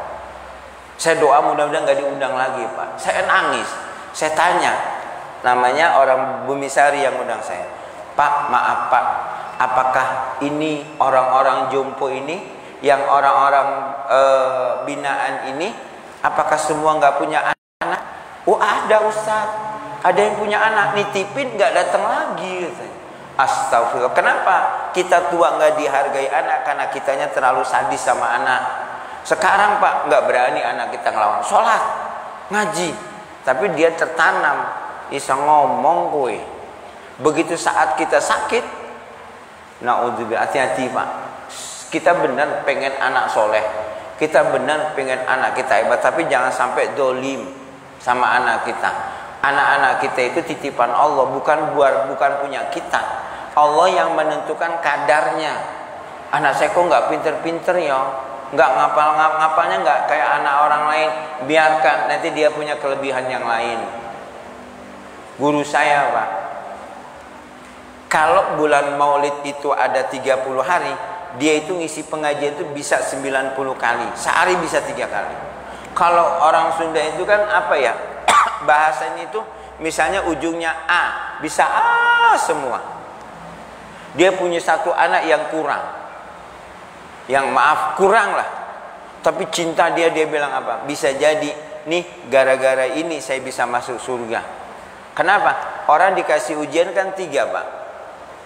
Saya doa mudah-mudahan gak diundang lagi Pak. Saya nangis. Saya tanya, namanya orang Bumisari yang undang saya. Pak, maaf Pak, apakah ini orang-orang jompo ini, yang orang-orang binaan ini, apakah semua nggak punya anak? Oh ada Ustaz, ada yang punya anak, nitipin nggak datang lagi. Astagfirullah. Kenapa kita tua nggak dihargai anak? Karena kitanya terlalu sadis sama anak. Sekarang Pak nggak berani anak kita ngelawan sholat, ngaji, tapi dia tertanam bisa ngomong kue. Begitu saat kita sakit, naudzubillah, hati-hati Pak. Kita benar pengen anak soleh, kita benar pengen anak kita hebat, tapi jangan sampai dolim sama anak kita. Anak-anak kita itu titipan Allah, bukan punya kita. Allah yang menentukan kadarnya. Anak saya kok nggak pinter-pinter ya, nggak ngapalnya nggak kayak anak orang lain. Biarkan, nanti dia punya kelebihan yang lain. Guru saya Pak, kalau bulan Maulid itu ada 30 hari, dia itu ngisi pengajian itu bisa 90 kali, sehari bisa 3 kali. Kalau orang Sunda itu kan apa ya, bahasanya itu misalnya ujungnya A, bisa A semua. Dia punya satu anak yang kurang, yang maaf kurang lah, tapi cinta dia bilang apa, bisa jadi nih gara-gara ini saya bisa masuk surga. Kenapa? Orang dikasih ujian kan 3 Pak.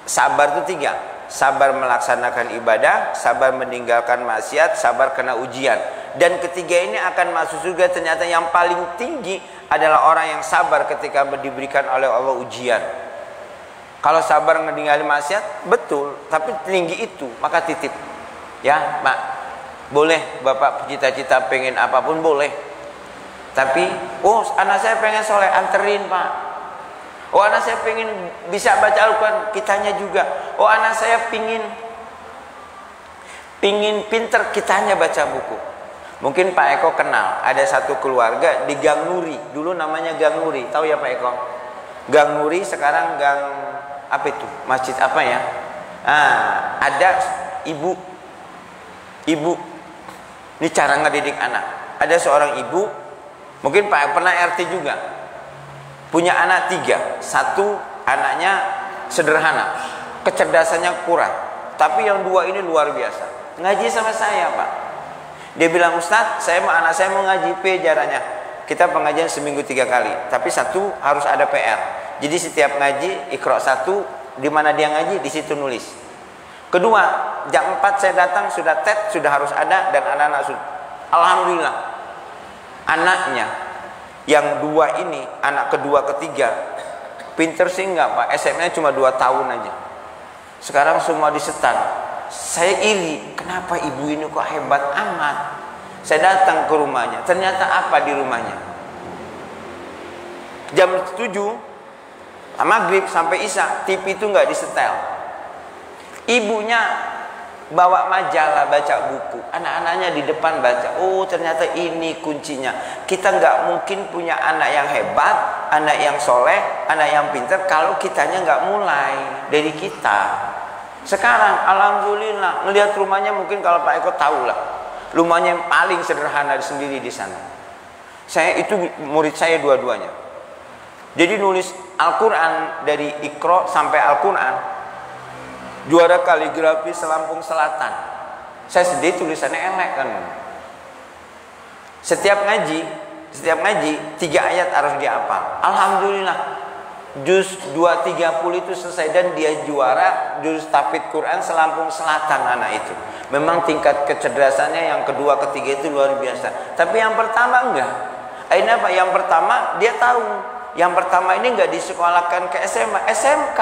Sabar itu 3. Sabar melaksanakan ibadah, sabar meninggalkan maksiat, sabar kena ujian. Dan ketiga ini akan masuk surga. Ternyata yang paling tinggi adalah orang yang sabar ketika diberikan oleh Allah ujian. Kalau sabar meninggalkan maksiat, betul, tapi tinggi itu, maka titip. Ya Pak, boleh Bapak cita-cita pengen apapun boleh. Tapi, oh anak saya pengen soleh, anterin Pak. Oh anak saya pengen bisa baca Al-Quran, kitanya juga. Oh anak saya pingin pinter, kitanya baca buku. Mungkin Pak Eko kenal, ada satu keluarga di Gang Nuri, dulu namanya Gang Nuri, tahu ya Pak Eko? Gang Nuri sekarang Gang apa itu? Masjid apa ya? Ada ibu, ini cara ngedidik anak. Ada seorang ibu, mungkin Pak pernah RT juga. Punya anak 3, 1 anaknya sederhana, kecerdasannya kurang, tapi yang 2 ini luar biasa. Ngaji sama saya Pak. Dia bilang, Ustadz, anak saya mau ngaji, jaraknya. Kita pengajian seminggu 3 kali, tapi 1 harus ada PR. Jadi setiap ngaji, Iqra 1, di mana dia ngaji, di situ nulis. Kedua, jam 4 saya datang, sudah TET, sudah harus ada, dan anak-anak sudah. Alhamdulillah, anaknya yang 2 ini, anak kedua ketiga, pinter sih enggak Pak, SMA cuma 2 tahun aja. Sekarang semua disetan. Saya iri, kenapa ibu ini kok hebat amat. Saya datang ke rumahnya, ternyata apa di rumahnya? Jam 7 maghrib sampai isya, TV itu enggak disetel. Ibunya bawa majalah, baca buku, anak-anaknya di depan baca. Oh ternyata ini kuncinya. Kita nggak mungkin punya anak yang hebat, anak yang soleh, anak yang pintar kalau kitanya nggak mulai dari kita. Sekarang alhamdulillah ngelihat rumahnya, mungkin kalau Pak Eko tahu lah, rumahnya yang paling sederhana sendiri di sana. Saya itu murid saya dua-duanya. Jadi nulis Al-Quran dari Iqra sampai Al-Quran, juara kaligrafi Lampung Selatan. Saya sendiri tulisannya elek kan. Setiap ngaji 3 ayat harus dihafal. Alhamdulillah juz 230 itu selesai dan dia juara juz tahfidz Quran selampung selatan anak itu. Memang tingkat kecerdasannya yang kedua ketiga itu luar biasa. Tapi yang pertama enggak. Akhirnya apa? Yang pertama dia tahu. Yang pertama ini enggak disekolahkan ke SMA, SMK.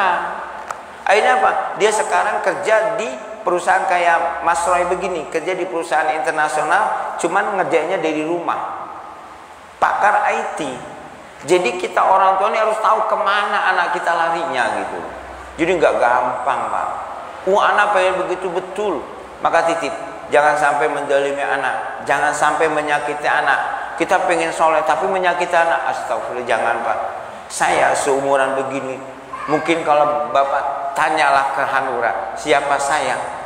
Akhirnya apa? Dia sekarang kerja di perusahaan kayak Mas Roy begini, kerja di perusahaan internasional, cuman ngerjainnya dari rumah. Pakar IT. Jadi kita orang tua ini harus tahu kemana anak kita larinya gitu. Jadi nggak gampang Pak. Anak pengen begitu betul, maka titip. Jangan sampai menzalimi anak, jangan sampai menyakiti anak. Kita pengen soleh tapi menyakiti anak, astagfirullah, jangan Pak. Saya seumuran begini, mungkin kalau Bapak tanyalah ke Hanura, siapa saya?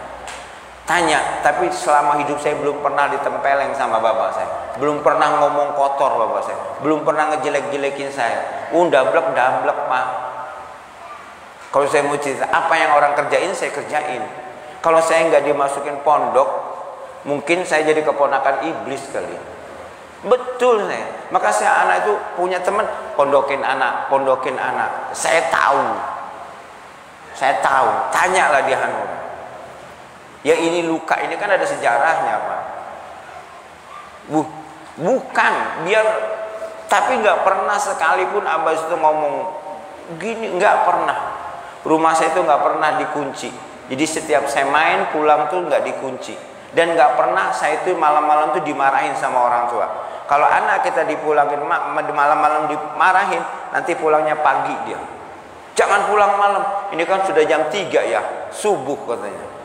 Tanya, tapi selama hidup saya belum pernah ditempeleng sama bapak saya. Belum pernah ngomong kotor bapak saya. Belum pernah ngejelek-jelekin saya. Dablek Pak. Kalau saya mau cerita, apa yang orang kerjain, saya kerjain. Kalau saya nggak dimasukin pondok, mungkin saya jadi keponakan iblis kali. Betul saya. Maka saya anak itu punya teman, pondokin anak. Saya tahu. Tanyalah di Hanura. Ya ini luka ini kan ada sejarahnya Pak. Bukan biar, tapi nggak pernah sekalipun Abah itu ngomong gini, nggak pernah. Rumah saya itu nggak pernah dikunci. Jadi setiap saya main pulang tuh nggak dikunci. Dan nggak pernah saya itu malam-malam tuh dimarahin sama orang tua. Kalau anak kita dipulangin malam-malam dimarahin, nanti pulangnya pagi dia. Jangan pulang malam. Ini kan sudah jam 3 ya, subuh katanya.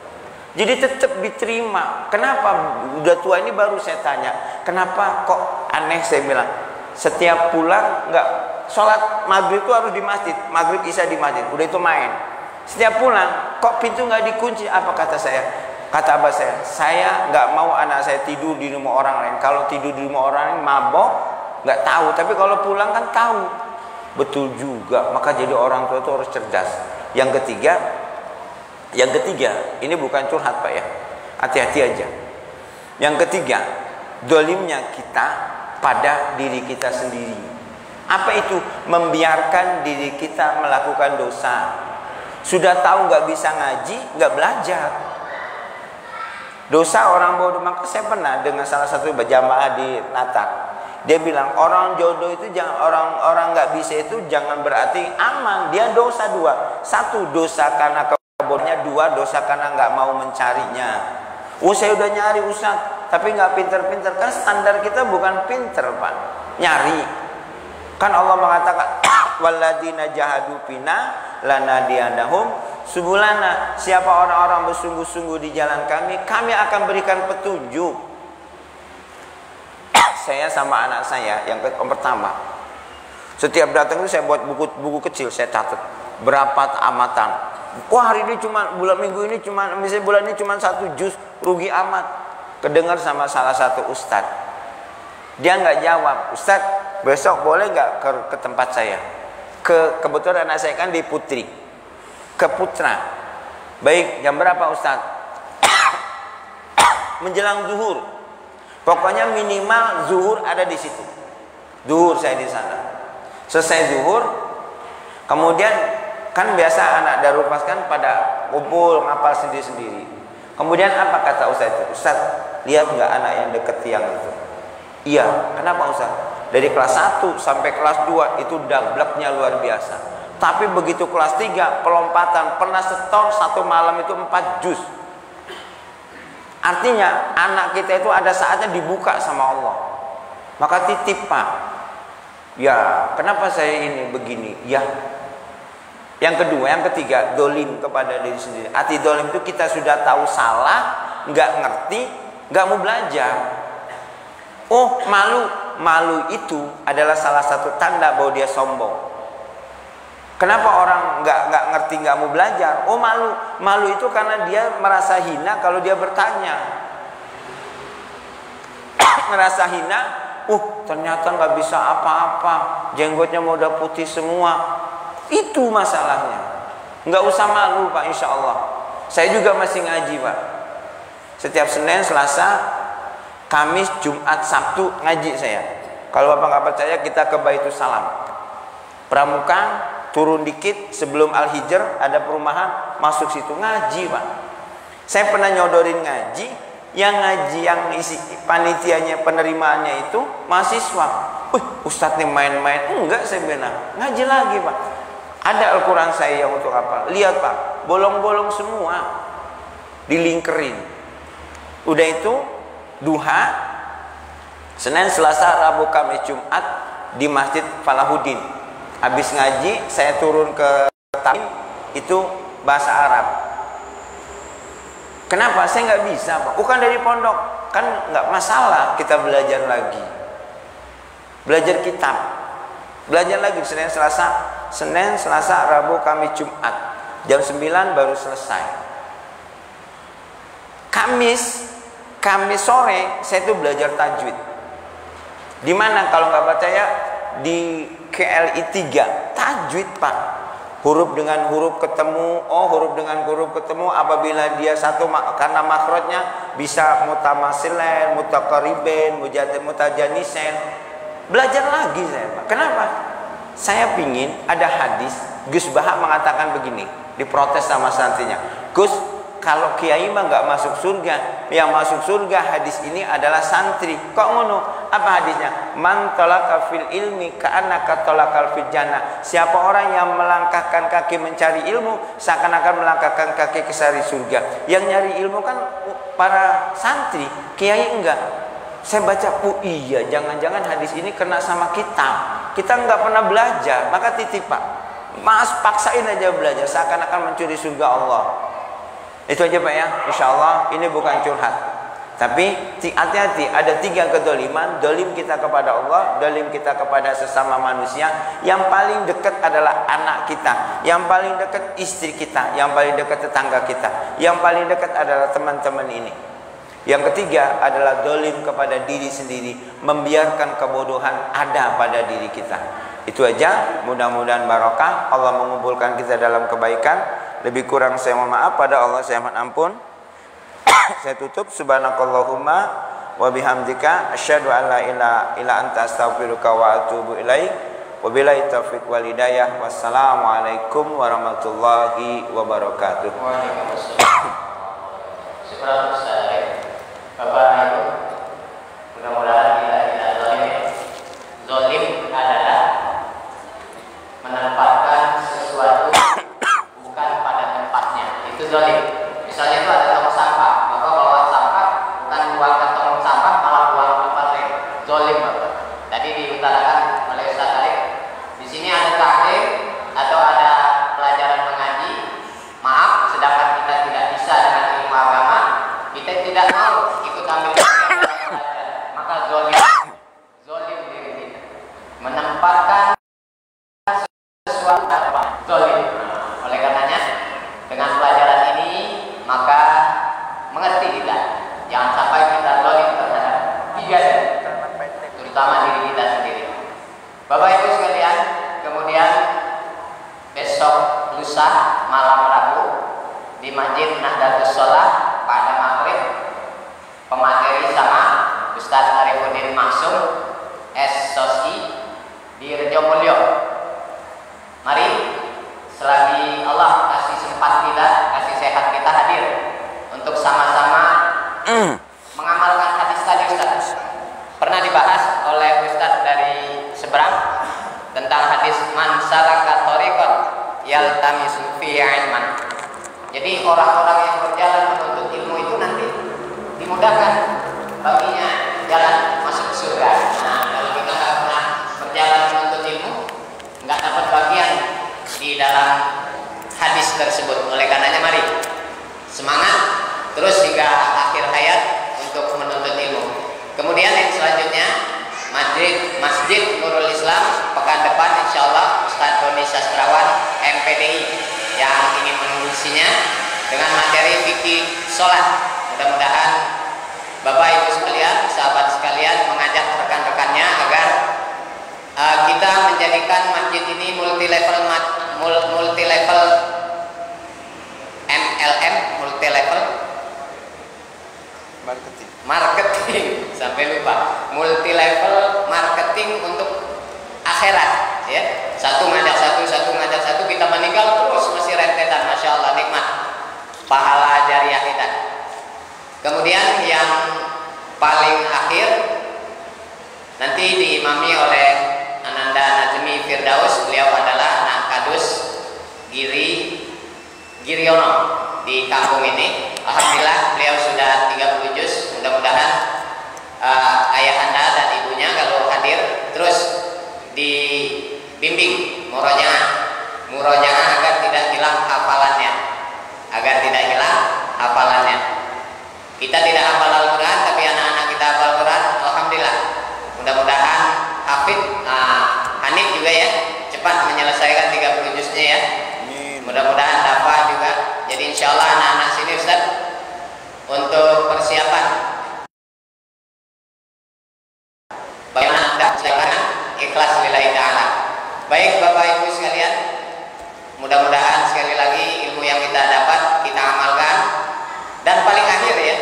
Jadi tetap diterima. Kenapa? Udah tua ini baru saya tanya. Kenapa kok aneh, saya bilang. Setiap pulang nggak sholat maghrib itu harus di masjid. Maghrib isya di masjid. Udah itu main. Setiap pulang kok pintu nggak dikunci. Apa kata saya? Kata abah saya nggak mau anak saya tidur di rumah orang lain. Kalau tidur di rumah orang lain mabok, nggak tahu. Tapi kalau pulang kan tahu. Betul juga. Maka jadi orang tua itu harus cerdas. Yang ketiga, ini bukan curhat Pak ya, hati-hati aja. Yang ketiga, dolimnya kita pada diri kita sendiri. Apa itu? Membiarkan diri kita melakukan dosa. Sudah tahu nggak bisa ngaji, nggak belajar. Dosa orang bodoh. Maka saya pernah dengan salah satu jamaah di Natak. Dia bilang orang jodoh itu jangan, orang nggak bisa itu jangan berarti aman. Dia dosa dua. Satu, dosa karena kebodnya. Dua, dosa karena nggak mau mencarinya. Saya udah nyari Ustaz, tapi nggak pinter-pinter. Kan standar kita bukan pinter Pak, nyari. Kan Allah mengatakan walladzina jahadu fina lanadiyanahum subulana. Siapa orang-orang bersungguh-sungguh di jalan kami akan berikan petunjuk. Saya sama anak saya yang pertama, setiap datang itu saya buat buku kecil, saya catat berapa amatan. Wah hari ini cuma minggu ini cuma, misalnya bulan ini cuma 1 juz, rugi amat. Kedengar sama salah satu ustadz, dia nggak jawab. Ustadz, besok boleh nggak ke tempat saya? Kebetulan anak saya kan di Putri, ke Putra. Baik, jam berapa Ustadz? Menjelang zuhur. Pokoknya minimal zuhur ada di situ. Zuhur saya di sana. Selesai zuhur, kemudian kan biasa anak Darul Pas kan pada kumpul ngapal sendiri-sendiri. Kemudian apa kata Ustaz itu? Ustaz, lihat nggak anak yang deket tiang itu? Iya. Kenapa Ustaz? Dari kelas 1 sampai kelas 2 itu dableknya luar biasa. Tapi begitu kelas 3 pelompatan, pernah setor satu malam itu 4 juz. Artinya anak kita itu ada saatnya dibuka sama Allah. Maka titip Pak. Ya, kenapa saya ini begini? Ya. Yang ketiga, dolim kepada diri sendiri. Arti dolim itu kita sudah tahu salah, nggak ngerti, nggak mau belajar. Oh, malu itu adalah salah satu tanda bahwa dia sombong. Kenapa orang nggak ngerti, nggak mau belajar? Oh, malu itu karena dia merasa hina kalau dia bertanya. Merasa hina, ternyata nggak bisa apa-apa, jenggotnya mau udah putih semua. Itu masalahnya. Nggak usah malu Pak, insya Allah. Saya juga masih ngaji Pak. Setiap Senin, Selasa, Kamis, Jumat, Sabtu ngaji saya. Kalau Bapak nggak percaya, kita ke Baitus Salam. Pramuka, turun dikit sebelum Al-Hijr ada perumahan, masuk situ ngaji Pak. Saya pernah nyodorin ngaji, yang isi panitianya penerimaannya itu mahasiswa. Ustadz nih main-main. Enggak, saya bilang ngaji lagi Pak. Ada Al-Quran saya yang untuk apa? Lihat Pak, bolong-bolong semua, dilingkerin. Udah itu duha, Senin, Selasa, Rabu, Kamis, Jumat di Masjid Falahuddin. Habis ngaji saya turun ke Tamim, itu bahasa Arab. Kenapa? Saya nggak bisa Pak. Bukan dari pondok, kan nggak masalah kita belajar lagi, belajar kitab, belajar lagi Senin, Selasa, Rabu, Kamis, Jumat. Jam 9 baru selesai. Kamis sore saya itu belajar tajwid. Di mana kalau nggak percaya, di KLI 3 tajwid Pak. Huruf dengan huruf ketemu, huruf dengan huruf ketemu apabila dia satu karena makrotnya bisa mutamasilen, mutakariben, mutajanisen. Belajar lagi saya Pak. Kenapa? Saya pingin ada hadis, Gus Bahak mengatakan begini, diprotes sama santrinya. Gus, kalau kiai mah nggak masuk surga, yang masuk surga hadis ini adalah santri. Kok ngono? Apa hadisnya? Man talaka fil ilmi ka'annaka talakal fil jannah. Siapa orang yang melangkahkan kaki mencari ilmu, seakan-akan melangkahkan kaki ke sari surga. Yang nyari ilmu kan para santri, kiai enggak. Saya baca, iya, jangan-jangan hadis ini kena sama kita nggak pernah belajar, maka titip Pak. Mas, paksain aja belajar, seakan-akan mencuri surga Allah. Itu aja Pak ya, insya Allah ini bukan curhat. Tapi hati-hati, ada 3 kedoliman. Dolim kita kepada Allah, dolim kita kepada sesama manusia. Yang paling dekat adalah anak kita, yang paling dekat istri kita, yang paling dekat tetangga kita, yang paling dekat adalah teman-teman ini. Yang ketiga adalah dolim kepada diri sendiri, membiarkan kebodohan ada pada diri kita. Itu aja, mudah-mudahan barokah. Allah mengumpulkan kita dalam kebaikan. Lebih kurang saya mohon maaf, pada Allah saya mohon ampun. Saya tutup, subhanakallahumma wa bihamdika asyhadu an la ilaha illa anta astaghfiruka wa atubu ilaik. Wabillahi taufiq wal hidayah. Wassalamualaikum warahmatullahi wabarakatuh. Waalaikumsalam. Bapak Ibu, mudah-mudahan kita tidak zalim. Zalim adalah menempatkan sesuatu bukan pada tempatnya. Itu zalim. Misalnya itu ada tong sampah, Bapak bawa sampah bukan buang ke tong sampah, malah buang ke tempat lain. Zalim Bapak. Tadi diutarakan oleh Ustaz Arif. Di sini ada taklim atau ada pelajaran mengaji. Maaf, sedangkan kita tidak bisa dengan ilmu agama, kita tidak mau ikut ambil bagian dalam pelajaran, maka zalim diri kita. Menempatkan sesuatu apa? Zalim. Oleh karenanya, dengan pelajaran ini maka mengerti kita, jangan sampai kita zalim terhadap 3, terutama diri kita sendiri. Bapak Ibu sekalian, kemudian besok lusa malam Rabu di Masjid Nahdlatul Shalah pada maghrib, pemateri sama Ustadz Arifuddin Maksum SSosi di Rejomulyo. Mari selagi Allah kasih sempat kita, kasih sehat kita hadir untuk sama-sama mengamalkan hadis tadi Ustadz. Pernah dibahas oleh Ustadz dari seberang tentang hadis man salaka thariqan yaltamisu fihi ilman. Jadi orang-orang yang berjalan menuntut ilmu itu nanti dimudahkan baginya jalan masuk surga. Nah, kalau kita nggak pernah berjalan menuntut ilmu, nggak dapat bagian di dalam hadis tersebut. Oleh karenanya mari semangat terus hingga akhir hayat untuk menuntut ilmu. Kemudian yang selanjutnya Masjid Nurul Islam pekan depan insyaallah Ustadz Doni Sastrawan MPDI yang ingin mengisinya dengan materi fikih sholat. Mudah-mudahan Bapak Ibu sekalian, sahabat sekalian mengajak rekan-rekannya agar kita menjadikan masjid ini multi level MLM, multi level marketing sampai lupa, multi level marketing untuk akhirat ya. Satu ngajak satu, satu ngajak paling akhir nanti diimami oleh Ananda Najmi Firdaus. Beliau adalah anak kadus Giriono di kampung ini. Alhamdulillah beliau sudah 30 juz. Mudah-mudahan ayahanda dan ibunya kalau hadir terus dibimbing murojaah agar tidak hilang hafalannya. Kita tidak hafal Al-Quran, tapi anak-anak kita hafal Al-Quran. Alhamdulillah. Mudah-mudahan Hafid Hanif juga ya cepat menyelesaikan 30 juznya ya. Mudah-mudahan dapat juga. Jadi insya Allah anak-anak sini Ustaz untuk persiapan bagaimana Anda silakan ikhlas lillahi ta'ala. Baik Bapak Ibu sekalian, mudah-mudahan sekali lagi ilmu yang kita dapat kita amalkan. Dan paling akhir ya,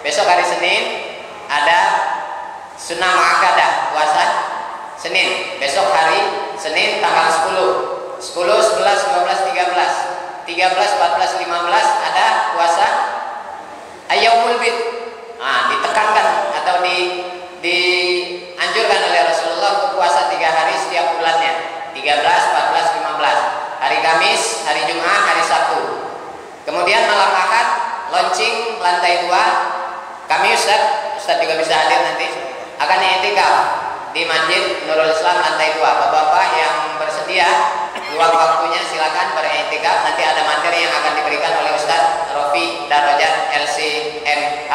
besok hari Senin ada sunnah muakkadah puasa Senin. Besok hari Senin tanggal 10, 11, 12, 13, 14, 15 ada puasa Ayyamul Bid. Nah, ditekankan atau dianjurkan oleh Rasulullah untuk puasa 3 hari setiap bulannya. 13, 14, 15. Hari Kamis, hari Jumat, hari Sabtu. Kemudian malam Ahad launching lantai 2. Kami Ustaz juga bisa hadir nanti. Akan i'tikaf di Masjid Nurul Islam lantai 2. Bapak-bapak yang bersedia luang waktunya silakan beriktikaf. Nanti ada materi yang akan diberikan oleh Ustaz Rofi Darajat LCMH.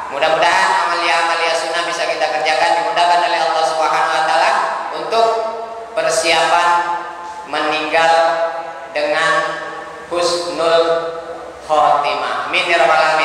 Mudah-mudahan amalia-amalia sunnah bisa kita kerjakan, dimudahkan oleh Allah Subhanahu wa taala untuk persiapan meninggal dengan husnul khotimah. Amin ya rabbal alamin.